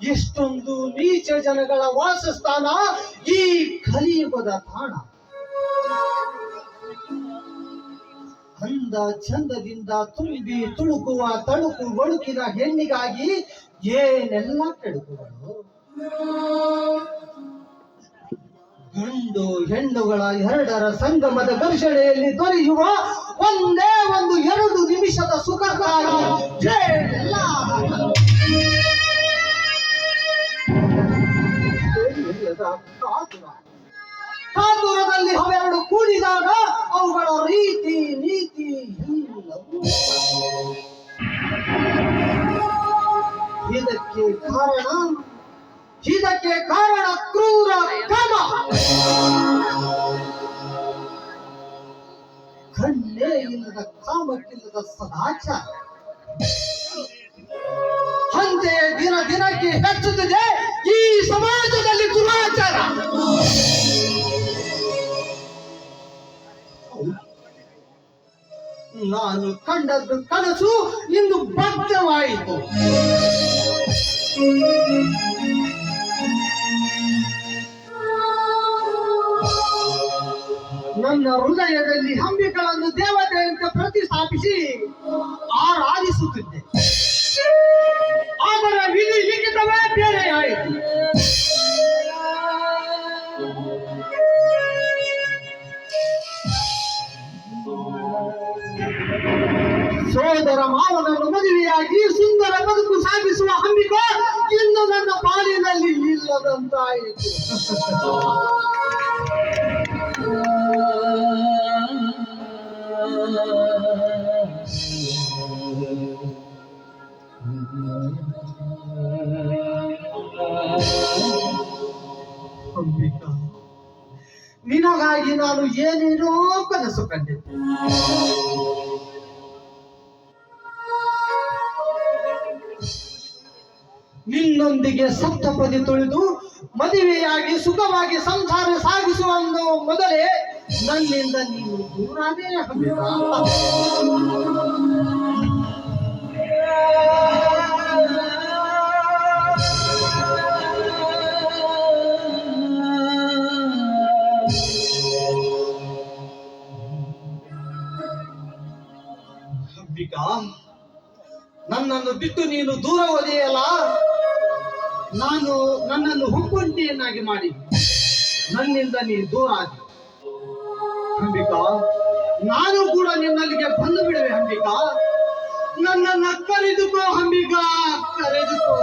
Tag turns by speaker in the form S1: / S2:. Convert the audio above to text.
S1: ಎಷ್ಟೊಂದು ನೀಚ ಜನಗಳ ವಾಸಸ್ಥಾನ ಈ ಕಲಿಯುಗದ ತಾಣ. ಅಂದ ಚಂದದಿಂದ ತುಂಬಿ ತುಳುಕುವ ತಳುಕು ಬಳುಕಿನ ಹೆಣ್ಣಿಗಾಗಿ ಏನೆಲ್ಲ ಕೆಡುಕುಗಳು. ಗಂಡು ಹೆಣ್ಣುಗಳ ಎರಡರ ಸಂಗಮದ ಘರ್ಷಣೆಯಲ್ಲಿ ದೊರೆಯುವ ಒಂದೇ ಒಂದು 2 ನಿಮಿಷದ ಸುಖಕ್ಕಾಗಿ ಕಾತುರದಲ್ಲಿ ಅವೆರಡು ಕೂಡಿದಾಗ ಅವುಗಳ ರೀತಿ ನೀತಿ ಎಲ್ಲವೂ. ಇದಕ್ಕೆ ಕಾರಣ ಕ್ರೂರ ಕಾಮ. ಕಣ್ಣೇ ಇಲ್ಲದ ಕಾಮಕ್ಕಿಲ್ಲದ ಸದಾಚಾರ. ಅಂತೆಯೇ ದಿನ ದಿನಕ್ಕೆ ಹೆಚ್ಚುತ್ತಿದೆ ಈ ಸಮಾಜದಲ್ಲಿ ದುರಾಚಾರ. ನಾನು ಕಂಡದ್ದು ಕನಸು ಇಂದು ಭಗ್ನವಾಯಿತು. ನನ್ನ ಹೃದಯದಲ್ಲಿ ಅಂಬಿಗಳನ್ನು ದೇವತೆಯಂತೆ ಪ್ರತಿಷ್ಠಾಪಿಸಿ ಆರಾಧಿಸುತ್ತಿದ್ದೆ. ಆದರೆ ವಿಧಿ ಲಿಖಿತವೇ ಬೇರೆಯಾಯಿತು. ಸೋದರ ಮಾವನನ್ನು ಮದುವೆಯಾಗಿ ಸುಂದರ ಬದುಕು ಸಾಗಿಸುವ ಅಂಬಿಕಾ ಇನ್ನು ನನ್ನ ಪಾಲಿನಲ್ಲಿ ಇಲ್ಲದಂತಾಯಿತು. ಅಂಬಿಕಾ, ನಿನಗಾಗಿ ನಾನು ಏನೇನೋ ಕನಸು ಕಂಡಿದ್ದೆ. ನಿನ್ನೊಂದಿಗೆ ಸಪ್ತಪದಿ ತುಳಿದು ಮದುವೆಯಾಗಿ ಸುಖವಾಗಿ ಸಂಸಾರ ಸಾಗಿಸುವ ಮೊದಲೇ ನನ್ನಿಂದ ನೀನು ದೂರಾನೇ ಅಂಬಿಕಾ. ಅಂಬಿಕಾ, ನನ್ನನ್ನು ಬಿಟ್ಟು ನೀನು ದೂರ ಹೋದೆಯಲ್ಲ, ನನ್ನನ್ನು ಹುಬ್ಬುಂಟಿಯನ್ನಾಗಿ ಮಾಡಿ ನನ್ನಿಂದ ನೀನು ದೂರ ಆಗಿ. ಅಂಬಿಕಾ, ನಾನು ಕೂಡ ನಿನ್ನಲ್ಲಿಗೆ ಬಂದು ಬಿಡುವೆ. ಅಂಬಿಕಾ, ನನ್ನನ್ನು ಕರೆದುಕೋ. ಅಂಬಿಕಾ, ಕರೆದುಕೋ.